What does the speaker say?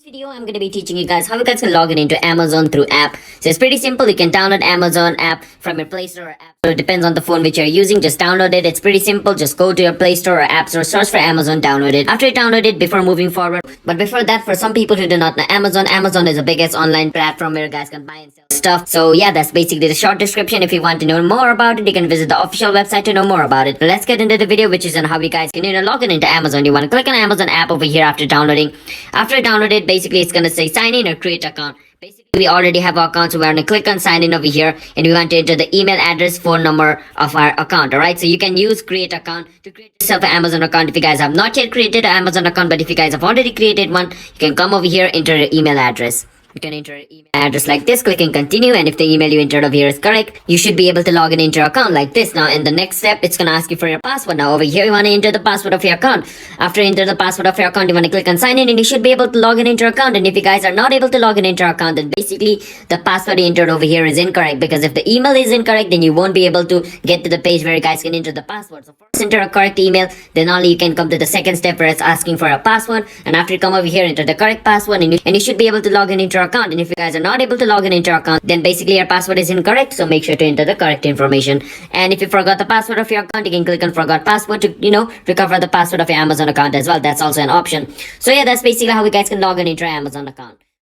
Video I'm going to be teaching you guys how you guys can log in into Amazon through app. So it's pretty simple. You can download Amazon app from your Play Store or App Store. It depends on the phone which you're using. Just download it. It's pretty simple. Just go to your Play Store or App Store, search for Amazon, download it. After you download it, before moving forward, but before that, for some people who do not know Amazon is the biggest online platform where you guys can buy and sell stuff. So yeah, that's basically the short description. If you want to know more about it, you can visit the official website to know more about it. Let's get into the video, which is on how you guys can log in into Amazon. You want to click on Amazon app over here after downloading. After you download it, basically it's gonna say sign in or create account. Basically, we already have our account, so we're going to click on sign in over here, and we want to enter the email address, phone number of our account. All right, so you can use create account to create yourself an Amazon account if you guys have not yet created an Amazon account. But if you guys have already created one, you can come over here, enter your email address. You can enter your email address like this, clicking continue, and if the email you entered over here is correct, you should be able to log in into your account like this. Now in the next step, it's gonna ask you for your password. Now over here, you want to enter the password of your account. After you enter the password of your account, you want to click on sign in, and you should be able to log in into your account. And if you guys are not able to log in into your account, then basically the password you entered over here is incorrect, because if the email is incorrect, then you won't be able to get to the page where you guys can enter the password. So first enter a correct email, then only you can come to the second step where it's asking for a password. And after you come over here, enter the correct password, and you should be able to log in into your account. And if you guys are not able to log in into your account, then basically your password is incorrect, so make sure to enter the correct information. And if you forgot the password of your account, you can click on forgot password to recover the password of your Amazon account as well. That's also an option. So yeah, that's basically how you guys can log in into your Amazon account.